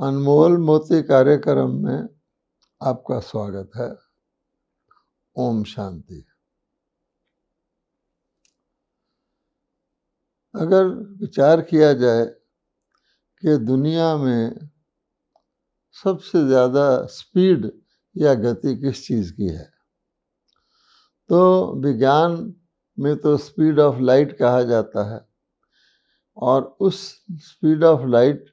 अनमोल मोती कार्यक्रम में आपका स्वागत है। ओम शांति। अगर विचार किया जाए कि दुनिया में सबसे ज़्यादा स्पीड या गति किस चीज़ की है, तो विज्ञान में तो स्पीड ऑफ लाइट कहा जाता है, और उस स्पीड ऑफ लाइट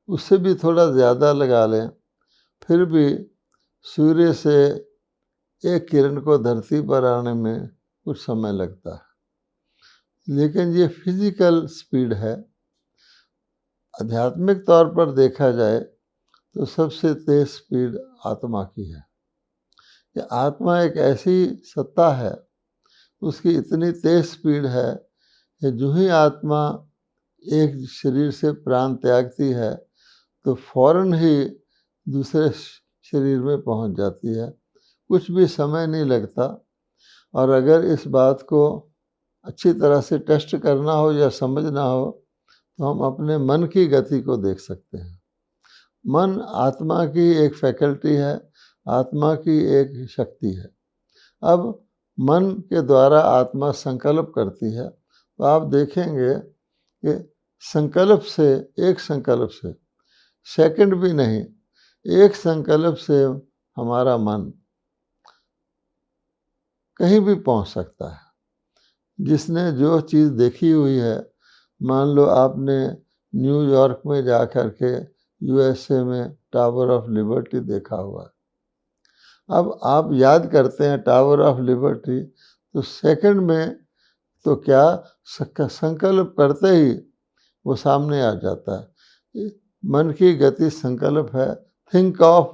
उससे भी थोड़ा ज़्यादा लगा लें, फिर भी सूर्य से एक किरण को धरती पर आने में कुछ समय लगता है। लेकिन ये फिजिकल स्पीड है। आध्यात्मिक तौर पर देखा जाए तो सबसे तेज स्पीड आत्मा की है। कि आत्मा एक ऐसी सत्ता है, उसकी इतनी तेज स्पीड है कि जो ही आत्मा एक शरीर से प्राण त्यागती है तो फौरन ही दूसरे शरीर में पहुंच जाती है, कुछ भी समय नहीं लगता। और अगर इस बात को अच्छी तरह से टेस्ट करना हो या समझना हो तो हम अपने मन की गति को देख सकते हैं। मन आत्मा की एक फैकल्टी है, आत्मा की एक शक्ति है। अब मन के द्वारा आत्मा संकल्प करती है, तो आप देखेंगे कि एक संकल्प से सेकंड भी नहीं, एक संकल्प से हमारा मन कहीं भी पहुंच सकता है। जिसने जो चीज़ देखी हुई है, मान लो आपने न्यूयॉर्क में जा कर के यूएसए में टावर ऑफ लिबर्टी देखा हुआ है। अब आप याद करते हैं टावर ऑफ लिबर्टी, तो सेकंड में तो क्या संकल्प करते ही वो सामने आ जाता है। मन की गति संकल्प है, think of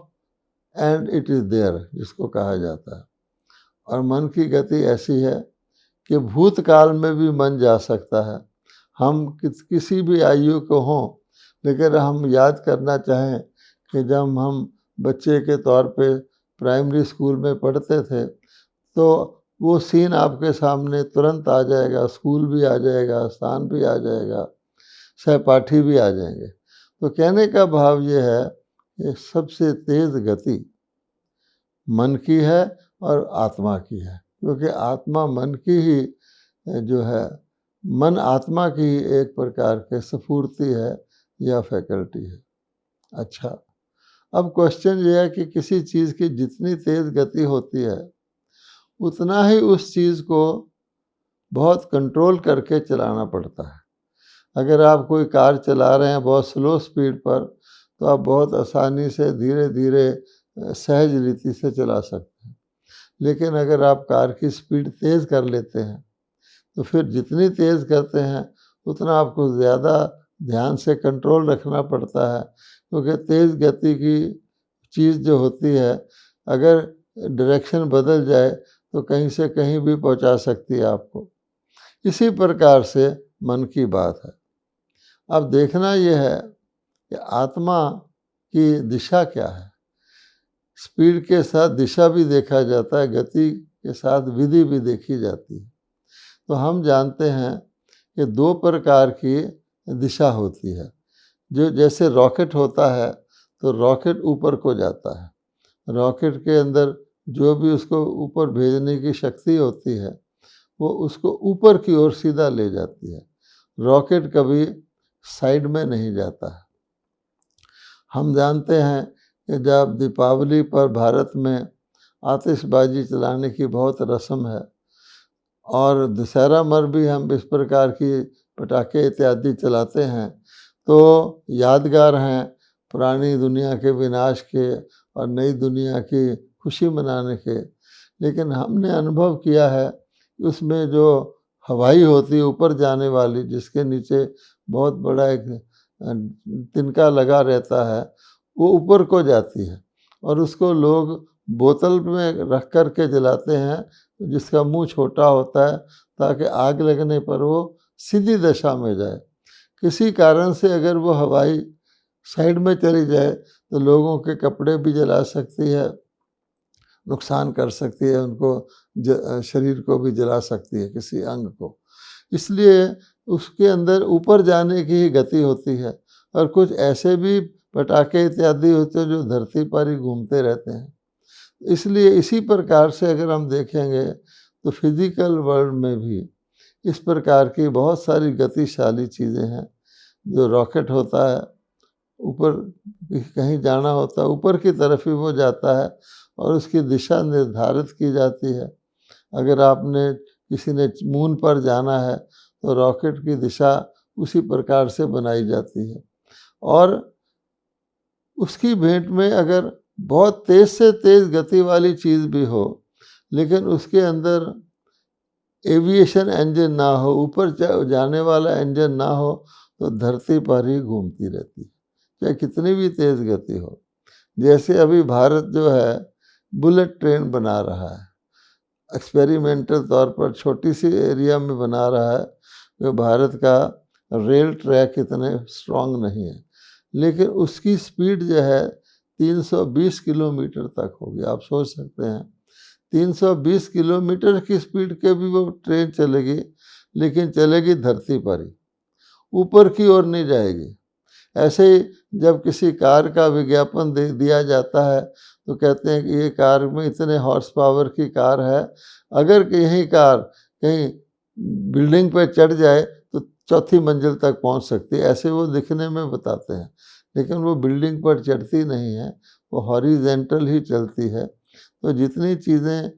and it is there, जिसको कहा जाता है। और मन की गति ऐसी है कि भूतकाल में भी मन जा सकता है। हम किसी भी आयु को हों, लेकिन हम याद करना चाहें कि जब हम बच्चे के तौर पे प्राइमरी स्कूल में पढ़ते थे, तो वो सीन आपके सामने तुरंत आ जाएगा, स्कूल भी आ जाएगा, स्थान भी आ जाएगा, सहपाठी भी आ जाएंगे। तो कहने का भाव ये है कि सबसे तेज गति मन की है और आत्मा की है, क्योंकि आत्मा मन की ही जो है, मन आत्मा की ही एक प्रकार के स्फूर्ति है या फैकल्टी है। अच्छा, अब क्वेश्चन ये है कि किसी चीज़ की जितनी तेज गति होती है, उतना ही उस चीज़ को बहुत कंट्रोल करके चलाना पड़ता है। अगर आप कोई कार चला रहे हैं बहुत स्लो स्पीड पर, तो आप बहुत आसानी से धीरे धीरे सहज रीति से चला सकते हैं। लेकिन अगर आप कार की स्पीड तेज़ कर लेते हैं, तो फिर जितनी तेज़ करते हैं उतना आपको ज़्यादा ध्यान से कंट्रोल रखना पड़ता है, क्योंकि तेज़ गति की चीज़ जो होती है, अगर डायरेक्शन बदल जाए तो कहीं से कहीं भी पहुंचा सकती है आपको। इसी प्रकार से मन की बात है। अब देखना यह है कि आत्मा की दिशा क्या है। स्पीड के साथ दिशा भी देखा जाता है, गति के साथ विधि भी देखी जाती है। तो हम जानते हैं कि दो प्रकार की दिशा होती है। जो जैसे रॉकेट होता है, तो रॉकेट ऊपर को जाता है। रॉकेट के अंदर जो भी उसको ऊपर भेजने की शक्ति होती है, वो उसको ऊपर की ओर सीधा ले जाती है। रॉकेट कभी साइड में नहीं जाता है। हम जानते हैं कि जब दीपावली पर भारत में आतिशबाजी चलाने की बहुत रस्म है, और दशहरा मर भी हम इस प्रकार की पटाखे इत्यादि चलाते हैं, तो यादगार हैं पुरानी दुनिया के विनाश के और नई दुनिया की खुशी मनाने के। लेकिन हमने अनुभव किया है कि उसमें जो हवाई होती है ऊपर जाने वाली, जिसके नीचे बहुत बड़ा एक तिनका लगा रहता है, वो ऊपर को जाती है, और उसको लोग बोतल में रख कर के जलाते हैं, जिसका मुंह छोटा होता है, ताकि आग लगने पर वो सीधी दशा में जाए। किसी कारण से अगर वो हवाई साइड में चली जाए तो लोगों के कपड़े भी जला सकती है, नुकसान कर सकती है, उनको शरीर को भी जला सकती है, किसी अंग को। इसलिए उसके अंदर ऊपर जाने की ही गति होती है। और कुछ ऐसे भी पटाखे इत्यादि होते हैं जो धरती पर ही घूमते रहते हैं। इसलिए इसी प्रकार से अगर हम देखेंगे तो फिजिकल वर्ल्ड में भी इस प्रकार की बहुत सारी गतिशाली चीज़ें हैं। जो रॉकेट होता है, ऊपर कहीं जाना होता है, ऊपर की तरफ ही वो जाता है और उसकी दिशा निर्धारित की जाती है। अगर आपने किसी ने मून पर जाना है तो रॉकेट की दिशा उसी प्रकार से बनाई जाती है। और उसकी भेंट में अगर बहुत तेज़ से तेज़ गति वाली चीज़ भी हो, लेकिन उसके अंदर एविएशन इंजन ना हो, ऊपर जाने वाला इंजन ना हो, तो धरती पर ही घूमती रहती है, चाहे कितनी भी तेज़ गति हो। जैसे अभी भारत जो है बुलेट ट्रेन बना रहा है, एक्सपेरिमेंटल तौर पर छोटी सी एरिया में बना रहा है, कि भारत का रेल ट्रैक इतने स्ट्रॉन्ग नहीं है, लेकिन उसकी स्पीड जो है 320 किलोमीटर तक होगी। आप सोच सकते हैं 320 किलोमीटर की स्पीड के भी वो ट्रेन चलेगी, लेकिन चलेगी धरती पर ही, ऊपर की ओर नहीं जाएगी। ऐसे ही जब किसी कार का विज्ञापन दे दिया जाता है तो कहते हैं कि ये कार में इतने हॉर्स पावर की कार है, अगर यही कार कहीं बिल्डिंग पर चढ़ जाए तो चौथी मंजिल तक पहुंच सकती है, ऐसे वो दिखने में बताते हैं। लेकिन वो बिल्डिंग पर चढ़ती नहीं है, वो हॉरिजेंटल ही चलती है। तो जितनी चीज़ें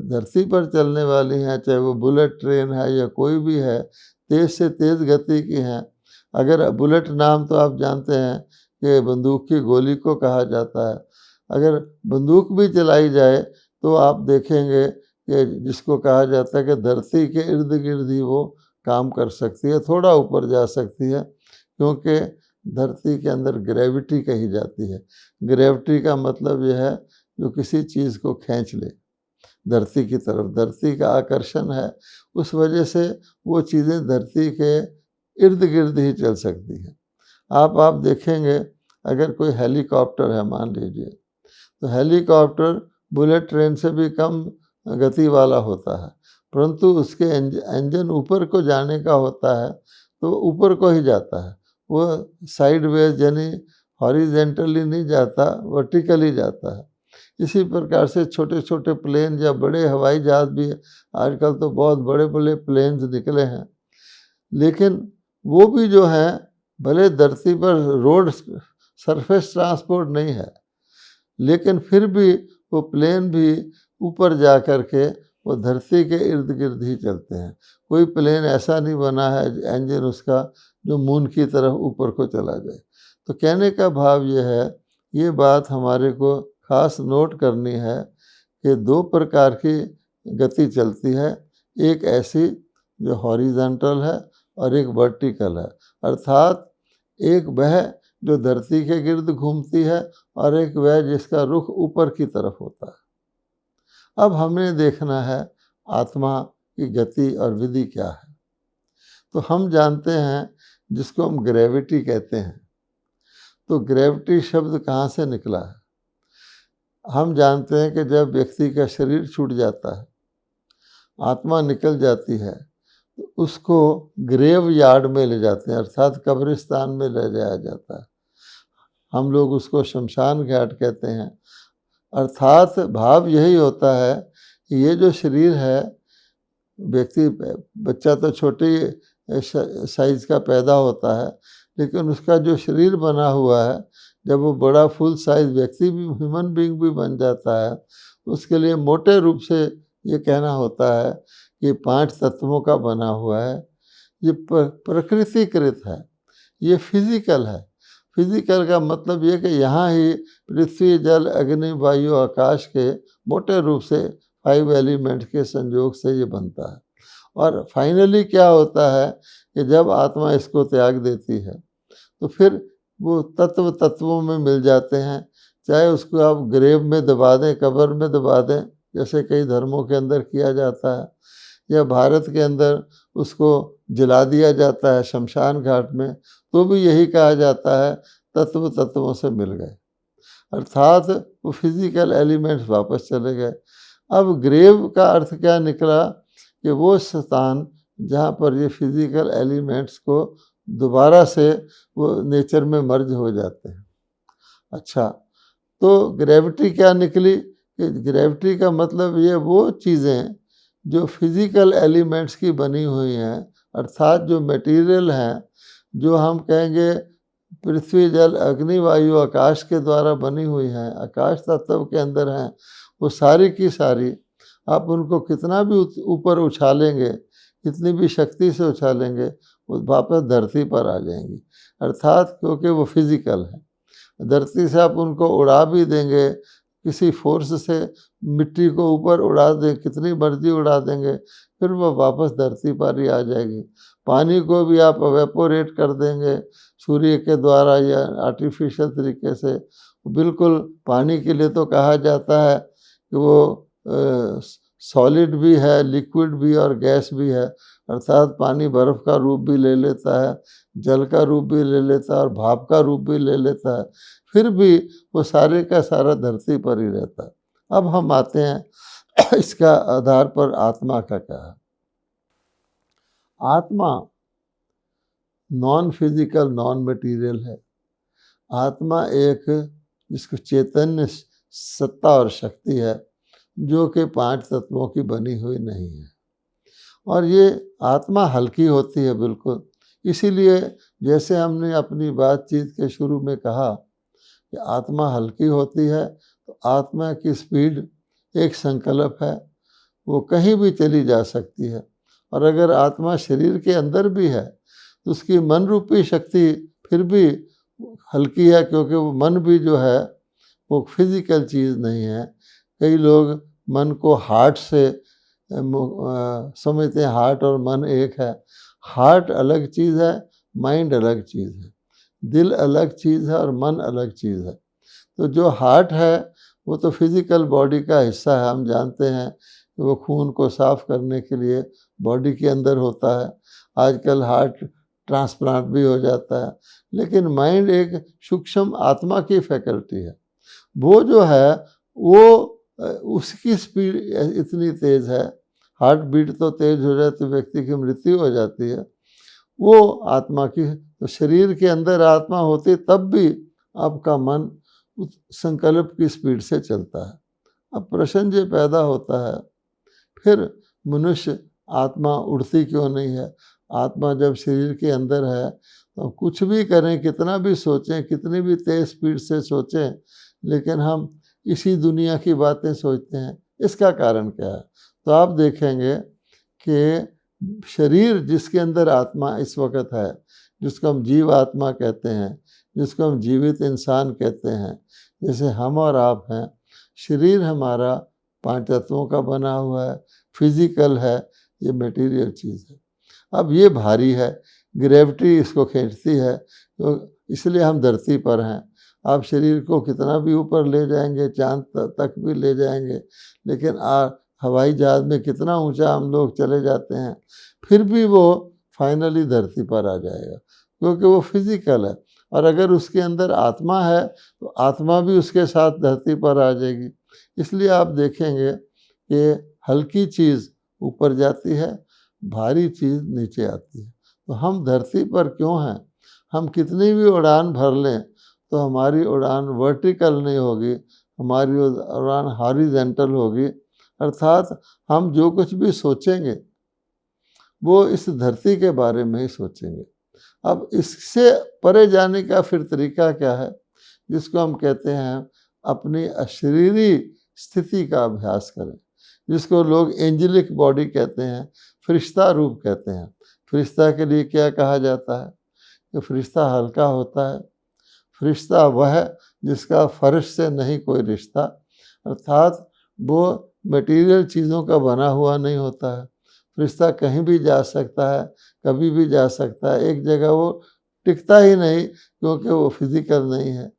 धरती पर चलने वाली हैं, चाहे वो बुलेट ट्रेन है या कोई भी है, तेज़ से तेज़ गति की हैं। अगर बुलेट नाम तो आप जानते हैं कि बंदूक की गोली को कहा जाता है। अगर बंदूक भी चलाई जाए तो आप देखेंगे कि जिसको कहा जाता है कि धरती के इर्द गिर्द ही वो काम कर सकती है, थोड़ा ऊपर जा सकती है, क्योंकि धरती के अंदर ग्रेविटी कही जाती है। ग्रेविटी का मतलब यह है जो किसी चीज़ को खींच ले धरती की तरफ, धरती का आकर्षण है, उस वजह से वो चीज़ें धरती के इर्द गिर्द ही चल सकती हैं। आप देखेंगे अगर कोई हेलीकॉप्टर है मान लीजिए, तो हेलीकॉप्टर बुलेट ट्रेन से भी कम गति वाला होता है, परंतु उसके इंजन ऊपर को जाने का होता है तो ऊपर को ही जाता है। वो साइडवेज यानी हॉरिजेंटली नहीं जाता, वर्टिकली जाता है। इसी प्रकार से छोटे छोटे प्लेन या बड़े हवाई जहाज भी, आजकल तो बहुत बड़े बड़े प्लेन्स निकले हैं, लेकिन वो भी जो हैं भले धरती पर रोड सरफेस ट्रांसपोर्ट नहीं है, लेकिन फिर भी वो प्लेन भी ऊपर जा कर के वो धरती के इर्द गिर्द ही चलते हैं। कोई प्लेन ऐसा नहीं बना है इंजन उसका जो मून की तरफ ऊपर को चला जाए। तो कहने का भाव ये है, ये बात हमारे को खास नोट करनी है कि दो प्रकार की गति चलती है, एक ऐसी जो हॉरिजॉन्टल है और एक वर्टिकल है, अर्थात एक वह जो धरती के गिर्द घूमती है और एक वह जिसका रुख ऊपर की तरफ होता है। अब हमें देखना है आत्मा की गति और विधि क्या है। तो हम जानते हैं जिसको हम ग्रेविटी कहते हैं, तो ग्रेविटी शब्द कहाँ से निकला है? हम जानते हैं कि जब व्यक्ति का शरीर छूट जाता है, आत्मा निकल जाती है, तो उसको ग्रेव यार्ड में ले जाते हैं, अर्थात कब्रिस्तान में ले जाया जाता है। हम लोग उसको शमशान घाट कहते हैं। अर्थात भाव यही होता है कि ये जो शरीर है, व्यक्ति बच्चा तो छोटे साइज का पैदा होता है, लेकिन उसका जो शरीर बना हुआ है, जब वो बड़ा फुल साइज व्यक्ति भी, ह्यूमन बीइंग भी बन जाता है, उसके लिए मोटे रूप से ये कहना होता है कि 5 तत्वों का बना हुआ है। ये प्रकृतिकृत है, ये फिजिकल है। फिजिकल का मतलब ये कि यहाँ ही पृथ्वी, जल, अग्नि, वायु, आकाश के मोटे रूप से 5 एलिमेंट्स के संयोग से ये बनता है। और फाइनली क्या होता है कि जब आत्मा इसको त्याग देती है तो फिर वो तत्वों में मिल जाते हैं। चाहे उसको आप ग्रेव में दबा दें, कब्र में दबा दें, जैसे कई धर्मों के अंदर किया जाता है, या भारत के अंदर उसको जला दिया जाता है शमशान घाट में, तो भी यही कहा जाता है तत्वों से मिल गए, अर्थात वो फिजिकल एलिमेंट्स वापस चले गए। अब ग्रेव का अर्थ क्या निकला कि वो स्थान जहाँ पर ये फिजिकल एलिमेंट्स को दोबारा से वो नेचर में मर्ज हो जाते हैं। अच्छा, तो ग्रेविटी क्या निकली कि ग्रेविटी का मतलब ये वो चीज़ें जो फिज़िकल एलिमेंट्स की बनी हुई हैं, अर्थात जो मटेरियल हैं, जो हम कहेंगे पृथ्वी, जल, अग्नि, वायु, आकाश के द्वारा बनी हुई हैं, आकाश तत्व के अंदर हैं, वो सारी की सारी आप उनको कितना भी ऊपर उछालेंगे, कितनी भी शक्ति से उछालेंगे, वो वापस धरती पर आ जाएंगी। अर्थात क्योंकि वो फिज़िकल है, धरती से आप उनको उड़ा भी देंगे, किसी फोर्स से मिट्टी को ऊपर उड़ा दें, कितनी मर्जी उड़ा देंगे, फिर वो वापस धरती पर ही आ जाएगी। पानी को भी आप एवेपोरेट कर देंगे सूर्य के द्वारा या आर्टिफिशियल तरीके से, बिल्कुल पानी के लिए तो कहा जाता है कि वो सॉलिड भी है, लिक्विड भी और गैस भी है, अर्थात पानी बर्फ़ का रूप भी ले लेता है, जल का रूप भी ले लेता है और भाप का रूप भी ले लेता है, फिर भी वो सारे का सारा धरती पर ही रहता है। अब हम आते हैं इसका आधार पर आत्मा का क्या है। आत्मा नॉन फिजिकल, नॉन मटेरियल है। आत्मा एक जिसको चैतन्य सत्ता और शक्ति है, जो कि 5 तत्वों की बनी हुई नहीं है, और ये आत्मा हल्की होती है बिल्कुल। इसीलिए जैसे हमने अपनी बातचीत के शुरू में कहा कि आत्मा हल्की होती है, तो आत्मा की स्पीड एक संकल्प है, वो कहीं भी चली जा सकती है। और अगर आत्मा शरीर के अंदर भी है तो उसकी मन रूपी शक्ति फिर भी हल्की है, क्योंकि वो मन भी जो है वो फिजिकल चीज़ नहीं है। कई लोग मन को हार्ट से समझते हैं, हार्ट और मन एक है। हार्ट अलग चीज़ है, माइंड अलग चीज़ है, दिल अलग चीज़ है और मन अलग चीज़ है। तो जो हार्ट है वो तो फिज़िकल बॉडी का हिस्सा है, हम जानते हैं कि वो खून को साफ़ करने के लिए बॉडी के अंदर होता है। आजकल हार्ट ट्रांसप्लांट भी हो जाता है। लेकिन माइंड एक सूक्ष्म आत्मा की फैकल्टी है, वो जो है वो उसकी स्पीड इतनी तेज़ है, हार्ट बीट तो तेज़ हो जाए तो व्यक्ति की मृत्यु हो जाती है, वो आत्मा की। तो शरीर के अंदर आत्मा होती तब भी आपका मन उस संकल्प की स्पीड से चलता है। अब प्रश्न ये पैदा होता है, फिर मनुष्य आत्मा उड़ती क्यों नहीं है? आत्मा जब शरीर के अंदर है तो कुछ भी करें, कितना भी सोचें, कितनी भी तेज़ स्पीड से सोचें, लेकिन हम इसी दुनिया की बातें सोचते हैं। इसका कारण क्या है? तो आप देखेंगे कि शरीर जिसके अंदर आत्मा इस वक्त है, जिसको हम जीव आत्मा कहते हैं, जिसको हम जीवित इंसान कहते हैं, जैसे हम और आप हैं, शरीर हमारा 5 तत्वों का बना हुआ है, फिजिकल है, ये मटेरियल चीज़ है। अब ये भारी है, ग्रेविटी इसको खींचती है, तो इसलिए हम धरती पर हैं। आप शरीर को कितना भी ऊपर ले जाएंगे, चांद तक भी ले जाएंगे, लेकिन हवाई जहाज़ में कितना ऊंचा हम लोग चले जाते हैं, फिर भी वो फाइनली धरती पर आ जाएगा, क्योंकि वो फिजिकल है। और अगर उसके अंदर आत्मा है तो आत्मा भी उसके साथ धरती पर आ जाएगी। इसलिए आप देखेंगे कि हल्की चीज़ ऊपर जाती है, भारी चीज़ नीचे आती है। तो हम धरती पर क्यों हैं? हम कितनी भी उड़ान भर लें तो हमारी उड़ान वर्टिकल नहीं होगी, हमारी उड़ान हॉरिजॉन्टल होगी। अर्थात हम जो कुछ भी सोचेंगे वो इस धरती के बारे में ही सोचेंगे। अब इससे परे जाने का फिर तरीका क्या है, जिसको हम कहते हैं अपनी अशरीरी स्थिति का अभ्यास करें, जिसको लोग एंजेलिक बॉडी कहते हैं, फरिश्ता रूप कहते हैं। फरिश्ता के लिए क्या कहा जाता है कि फरिश्ता हल्का होता है, फरिश्ता वह है जिसका फर्श से नहीं कोई रिश्ता, अर्थात वो मटेरियल चीज़ों का बना हुआ नहीं होता है। फरिश्ता कहीं भी जा सकता है, कभी भी जा सकता है, एक जगह वो टिकता ही नहीं, क्योंकि वो फिजिकल नहीं है।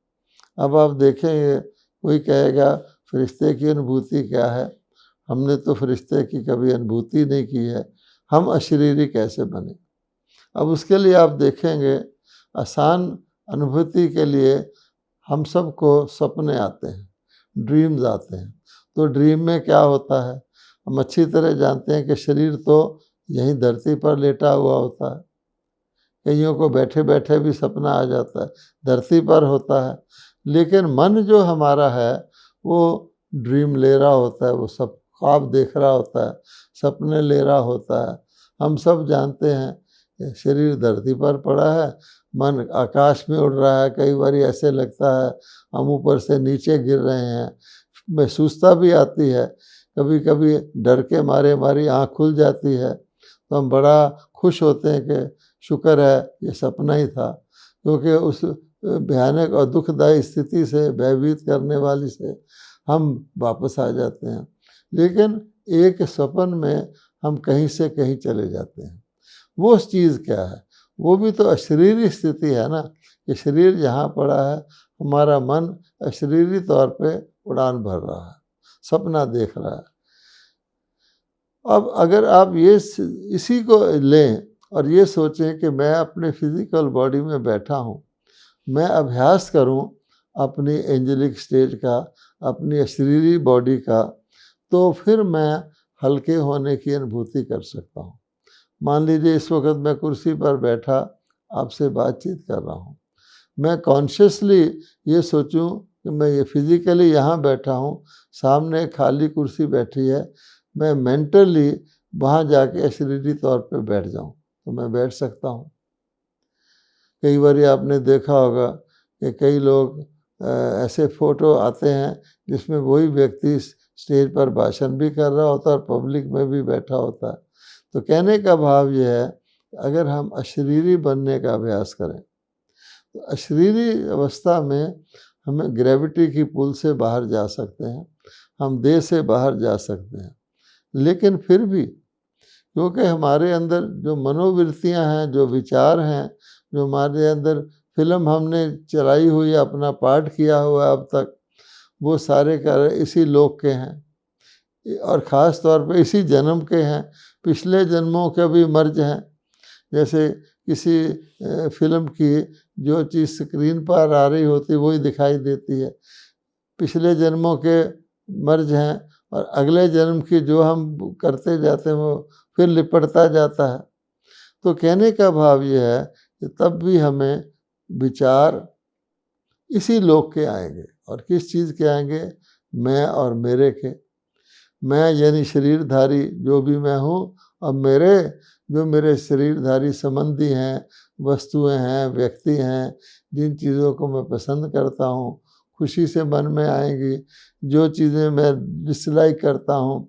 अब आप देखेंगे कोई कहेगा फरिश्ते की अनुभूति क्या है, हमने तो फरिश्ते की कभी अनुभूति नहीं की है, हम अशरीरी कैसे बने। अब उसके लिए आप देखेंगे आसान अनुभूति के लिए हम सबको सपने आते हैं, ड्रीम्स आते हैं। तो ड्रीम में क्या होता है, हम अच्छी तरह जानते हैं कि शरीर तो यहीं धरती पर लेटा हुआ होता है, कईयों को बैठे बैठे भी सपना आ जाता है, धरती पर होता है। लेकिन मन जो हमारा है वो ड्रीम ले रहा होता है, वो सब ख्वाब देख रहा होता है, सपने ले रहा होता है। हम सब जानते हैं कि शरीर धरती पर पड़ा है, मन आकाश में उड़ रहा है। कई बार ऐसे लगता है हम ऊपर से नीचे गिर रहे हैं, महसूसता भी आती है। कभी कभी डर के मारे हमारी आँख खुल जाती है तो हम बड़ा खुश होते हैं कि शुक्र है ये सपना ही था, क्योंकि उस भयानक और दुखदायी स्थिति से, भयभीत करने वाली से हम वापस आ जाते हैं। लेकिन एक सपन में हम कहीं से कहीं चले जाते हैं। वो चीज़ क्या है? वो भी तो अशरीरी स्थिति है ना, कि शरीर जहाँ पड़ा है, हमारा मन अशरीरी तौर पे उड़ान भर रहा है, सपना देख रहा है। अब अगर आप इसी को लें और ये सोचें कि मैं अपने फिजिकल बॉडी में बैठा हूँ, मैं अभ्यास करूँ अपनी एंजेलिक स्टेज का, अपनी अशरीरी बॉडी का, तो फिर मैं हल्के होने की अनुभूति कर सकता हूँ। मान लीजिए इस वक्त मैं कुर्सी पर बैठा आपसे बातचीत कर रहा हूँ, मैं कॉन्शियसली ये सोचूं कि मैं ये फिजिकली यहाँ बैठा हूँ, सामने खाली कुर्सी बैठी है, मैं मेंटली वहाँ जाके अशरीरी तौर पे बैठ जाऊँ तो मैं बैठ सकता हूँ। कई बार आपने देखा होगा कि कई लोग ऐसे फ़ोटो आते हैं जिसमें वही व्यक्ति स्टेज पर भाषण भी कर रहा होता है और पब्लिक में भी बैठा होता है। तो कहने का भाव ये है, अगर हम अशरीरी बनने का अभ्यास करें तो अशरीरी अवस्था में हमें ग्रेविटी की पुल से बाहर जा सकते हैं, हम देह से बाहर जा सकते हैं। लेकिन फिर भी क्योंकि हमारे अंदर जो मनोवृत्तियां हैं, जो विचार हैं, जो हमारे अंदर फिल्म हमने चलाई हुई है, अपना पार्ट किया हुआ है अब तक, वो सारे कार्य इसी लोक के हैं और ख़ास तौर पे इसी जन्म के हैं। पिछले जन्मों के भी मर्ज हैं। जैसे किसी फिल्म की जो चीज़ स्क्रीन पर आ रही होती वही दिखाई देती है, पिछले जन्मों के मर्ज हैं, और अगले जन्म की जो हम करते जाते हैं वो फिर लिपटता जाता है। तो कहने का भाव ये है कि तब भी हमें विचार इसी लोक के आएंगे, और किस चीज़ के आएंगे? मैं और मेरे के। मैं यानी शरीरधारी जो भी मैं हूँ, और मेरे जो मेरे शरीरधारी संबंधी हैं, वस्तुएं हैं, व्यक्ति हैं, जिन चीज़ों को मैं पसंद करता हूँ, खुशी से मन में आएंगी। जो चीज़ें मैं डिसलाइक करता हूँ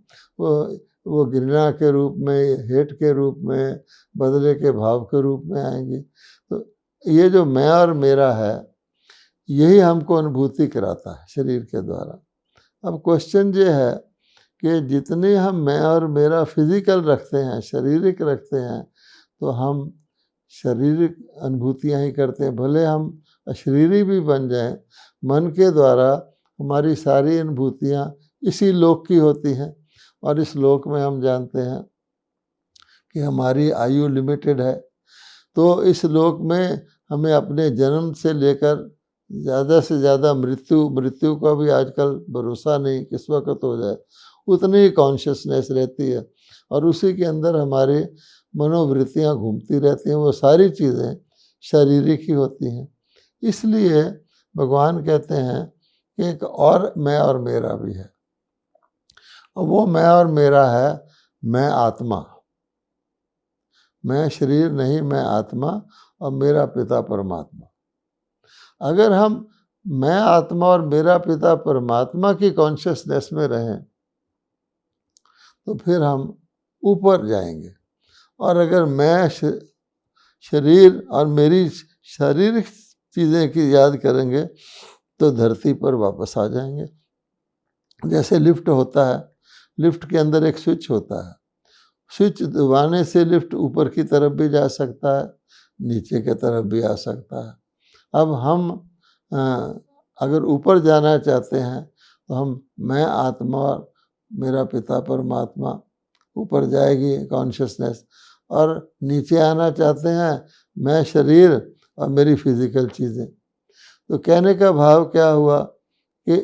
वो घृणा के रूप में, हेट के रूप में, बदले के भाव के रूप में आएंगी। तो ये जो मैं और मेरा है, यही हमको अनुभूति कराता है शरीर के द्वारा। अब क्वेश्चन ये है कि जितने हम मैं और मेरा फिजिकल रखते हैं, शारीरिक रखते हैं, तो हम शारीरिक अनुभूतियाँ ही करते हैं। भले हम अशरीरी भी बन जाएं, मन के द्वारा हमारी सारी अनुभूतियाँ इसी लोक की होती हैं, और इस लोक में हम जानते हैं कि हमारी आयु लिमिटेड है। तो इस लोक में हमें अपने जन्म से लेकर ज़्यादा से ज़्यादा मृत्यु का भी आजकल भरोसा नहीं, किस वक्त हो जाए, उतनी ही कॉन्शियसनेस रहती है, और उसी के अंदर हमारी मनोवृत्तियाँ घूमती रहती हैं। वो सारी चीज़ें शारीरिक ही होती हैं। इसलिए भगवान कहते हैं कि एक और मैं और मेरा भी है, और वो मैं और मेरा है, मैं आत्मा। मैं शरीर नहीं, मैं आत्मा, और मेरा पिता परमात्मा। अगर हम मैं आत्मा और मेरा पिता परमात्मा की कॉन्शियसनेस में रहें तो फिर हम ऊपर जाएंगे, और अगर मैं शरीर और मेरी शारीरिक चीज़ें की याद करेंगे तो धरती पर वापस आ जाएंगे। जैसे लिफ्ट होता है, लिफ्ट के अंदर एक स्विच होता है, स्विच दबाने से लिफ्ट ऊपर की तरफ भी जा सकता है, नीचे की तरफ भी आ सकता है। अब हम अगर ऊपर जाना चाहते हैं तो हम मैं आत्मा और मेरा पिता परमात्मा, ऊपर जाएगी कॉन्शियसनेस, और नीचे आना चाहते हैं मैं शरीर और मेरी फिजिकल चीज़ें। तो कहने का भाव क्या हुआ कि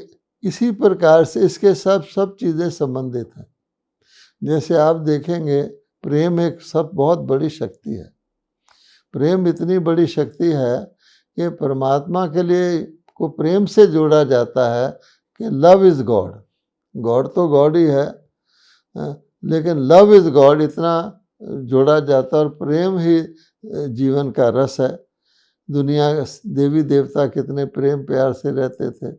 इसी प्रकार से इसके सब चीज़ें संबंधित हैं। जैसे आप देखेंगे प्रेम एक सब बहुत बड़ी शक्ति है। प्रेम इतनी बड़ी शक्ति है कि परमात्मा के लिए को प्रेम से जोड़ा जाता है कि लव इज़ गॉड। गॉड तो गॉड ही है, लेकिन लव इज़ गॉड इतना जोड़ा जाता है, और प्रेम ही जीवन का रस है। दुनिया देवी देवता कितने प्रेम प्यार से रहते थे,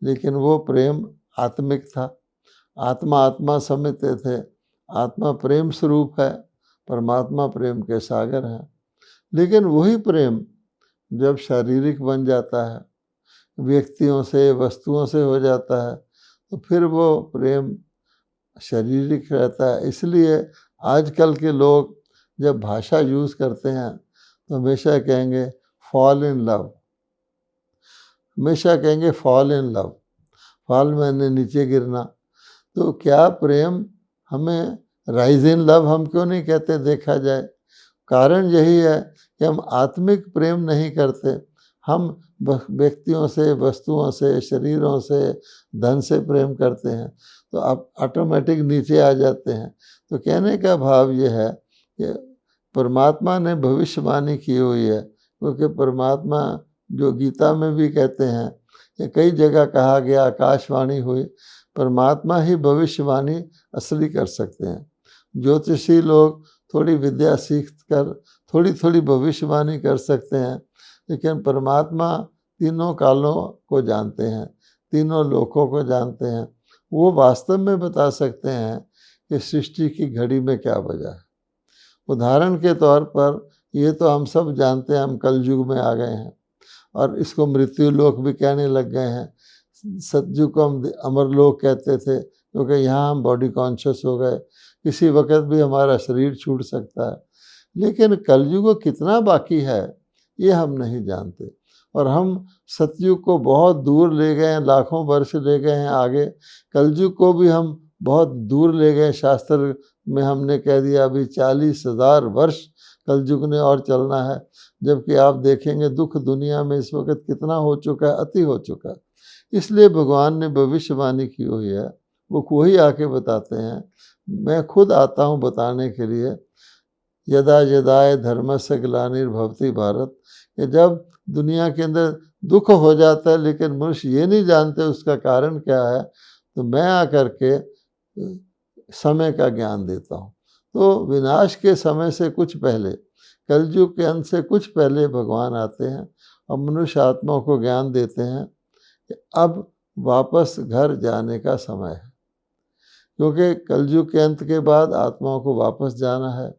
लेकिन वो प्रेम आत्मिक था। आत्मा आत्मा समझते थे। आत्मा प्रेम स्वरूप है, परमात्मा प्रेम के सागर हैं। लेकिन वही प्रेम जब शारीरिक बन जाता है, व्यक्तियों से वस्तुओं से हो जाता है, तो फिर वो प्रेम शारीरिक रहता है। इसलिए आजकल के लोग जब भाषा यूज़ करते हैं तो हमेशा कहेंगे फॉल इन लव, हमेशा कहेंगे फॉल इन लव, फॉल मैंने नीचे गिरना। तो क्या प्रेम हमें राइज इन लव हम क्यों नहीं कहते? देखा जाए कारण यही है कि हम आत्मिक प्रेम नहीं करते, हम व्यक्तियों से, वस्तुओं से, शरीरों से, धन से प्रेम करते हैं, तो आप ऑटोमेटिक नीचे आ जाते हैं। तो कहने का भाव ये है कि परमात्मा ने भविष्यवाणी की हुई है, क्योंकि परमात्मा जो गीता में भी कहते हैं कि कई जगह कहा गया आकाशवाणी हुई, परमात्मा ही भविष्यवाणी असली कर सकते हैं। ज्योतिषी लोग थोड़ी विद्या सीख कर थोड़ी थोड़ी भविष्यवाणी कर सकते हैं, लेकिन परमात्मा तीनों कालों को जानते हैं, तीनों लोकों को जानते हैं। वो वास्तव में बता सकते हैं कि सृष्टि की घड़ी में क्या बजा है। उदाहरण के तौर पर ये तो हम सब जानते हैं, हम कलयुग में आ गए हैं और इसको मृत्यु लोक भी कहने लग गए हैं। सतयुग को हम अमर लोक कहते थे, क्योंकि यहाँ हम बॉडी कॉन्शियस हो गए, किसी वक्त भी हमारा शरीर छूट सकता है। लेकिन कलयुग कितना बाकी है ये हम नहीं जानते, और हम सतयुग को बहुत दूर ले गए हैं, लाखों वर्ष ले गए हैं आगे। कलयुग को भी हम बहुत दूर ले गए। शास्त्र में हमने कह दिया अभी 40,000 वर्ष कलयुग ने और चलना है, जबकि आप देखेंगे दुख दुनिया में इस वक्त कितना हो चुका है, अति हो चुका है। इसलिए भगवान ने भविष्यवाणी की हुई है, वो वही आके बताते हैं। मैं खुद आता हूँ बताने के लिए, यदा यदाय धर्मस्य ग्लानिर्भवति भारत, कि जब दुनिया के अंदर दुख हो जाता है लेकिन मनुष्य ये नहीं जानते उसका कारण क्या है, तो मैं आकर के समय का ज्ञान देता हूँ। तो विनाश के समय से कुछ पहले, कलयुग के अंत से कुछ पहले भगवान आते हैं और मनुष्य आत्माओं को ज्ञान देते हैं कि अब वापस घर जाने का समय है, क्योंकि कलयुग के अंत के बाद आत्माओं को वापस जाना है।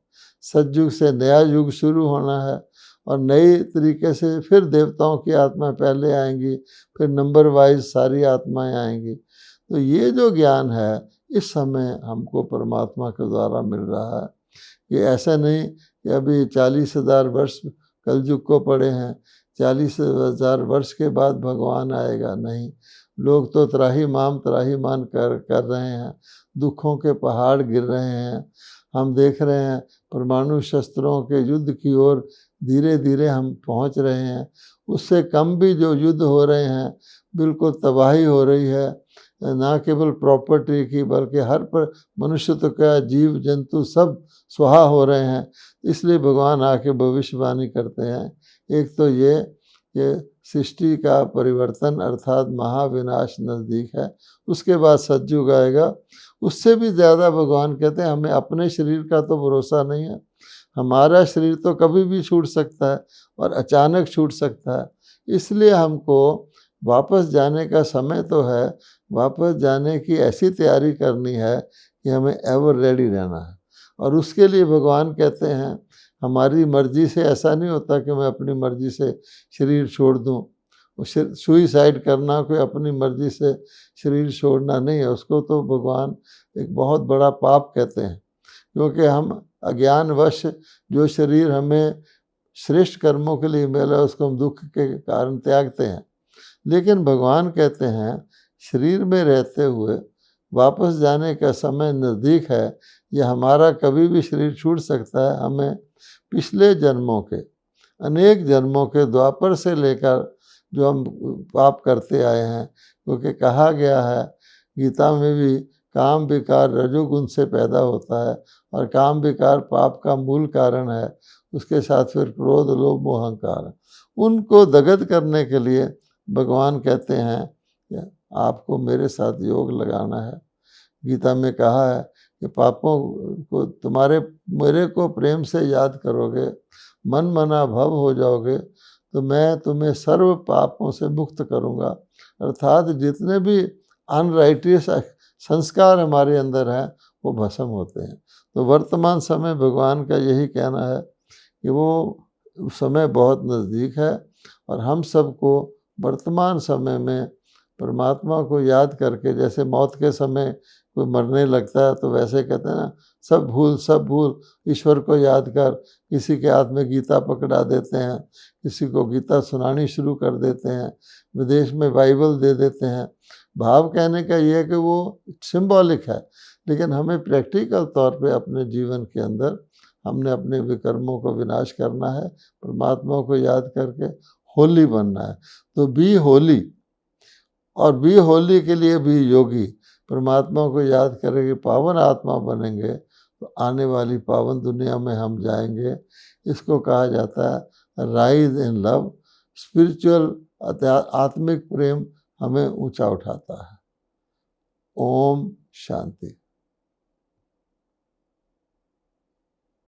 सतयुग से नया युग शुरू होना है, और नई तरीके से फिर देवताओं की आत्माएं पहले आएंगी, फिर नंबर वाइज सारी आत्माएं आएंगी। तो ये जो ज्ञान है इस समय हमको परमात्मा के द्वारा मिल रहा है। ये ऐसा नहीं कि अभी 40,000 वर्ष कलयुग को पड़े हैं, 40,000 वर्ष के बाद भगवान आएगा, नहीं। लोग तो त्राहिमाम कर रहे हैं, दुखों के पहाड़ गिर रहे हैं। हम देख रहे हैं परमाणु शस्त्रों के युद्ध की ओर धीरे धीरे हम पहुंच रहे हैं। उससे कम भी जो युद्ध हो रहे हैं, बिल्कुल तबाही हो रही है, ना केवल प्रॉपर्टी की बल्कि हर पर मनुष्य तो क्या जीव जंतु सब स्वाहा हो रहे हैं। इसलिए भगवान आके भविष्यवाणी करते हैं। एक तो ये सृष्टि का परिवर्तन अर्थात महाविनाश नज़दीक है, उसके बाद सतयुग आएगा। उससे भी ज़्यादा भगवान कहते हैं हमें अपने शरीर का तो भरोसा नहीं है, हमारा शरीर तो कभी भी छूट सकता है और अचानक छूट सकता है। इसलिए हमको वापस जाने का समय तो है, वापस जाने की ऐसी तैयारी करनी है कि हमें एवर रेडी रहना है। और उसके लिए भगवान कहते हैं हमारी मर्जी से ऐसा नहीं होता कि मैं अपनी मर्जी से शरीर छोड़ दूँ। सुइसाइड करना कोई अपनी मर्जी से शरीर छोड़ना नहीं है, उसको तो भगवान एक बहुत बड़ा पाप कहते हैं, क्योंकि हम अज्ञानवश जो शरीर हमें श्रेष्ठ कर्मों के लिए मिला उसको हम दुख के कारण त्यागते हैं। लेकिन भगवान कहते हैं शरीर में रहते हुए वापस जाने का समय नज़दीक है। यह हमारा कभी भी शरीर छूट सकता है। हमें पिछले जन्मों के, अनेक जन्मों के, द्वापर से लेकर जो हम पाप करते आए हैं, क्योंकि कहा गया है गीता में भी काम विकार रजोगुण से पैदा होता है, और काम विकार पाप का मूल कारण है। उसके साथ फिर क्रोध लोभ मोह अहंकार, उनको दगत करने के लिए भगवान कहते हैं कि आपको मेरे साथ योग लगाना है। गीता में कहा है कि पापों को तुम्हारे मेरे को प्रेम से याद करोगे, मन मना भव हो जाओगे, तो मैं तुम्हें सर्व पापों से मुक्त करूँगा। अर्थात जितने भी अनराइटियस संस्कार हमारे अंदर हैं वो भस्म होते हैं। तो वर्तमान समय भगवान का यही कहना है कि वो समय बहुत नज़दीक है और हम सबको वर्तमान समय में परमात्मा को याद करके, जैसे मौत के समय कोई मरने लगता है तो वैसे कहते हैं ना, सब भूल ईश्वर को याद कर। किसी के हाथ में गीता पकड़ा देते हैं, किसी को गीता सुनानी शुरू कर देते हैं, विदेश में बाइबल दे देते हैं। भाव कहने का ये है कि वो सिंबॉलिक है, लेकिन हमें प्रैक्टिकल तौर पे अपने जीवन के अंदर हमने अपने विकर्मों को विनाश करना है, परमात्मा को याद करके होली बनना है। तो बी होली, और बी होली के लिए भी योगी परमात्मा को याद करेंगे, पावन आत्मा बनेंगे, तो आने वाली पावन दुनिया में हम जाएंगे। इसको कहा जाता है राइज इन लव। स्पिरिचुअल आत्मिक प्रेम हमें ऊंचा उठाता है। ओम शांति।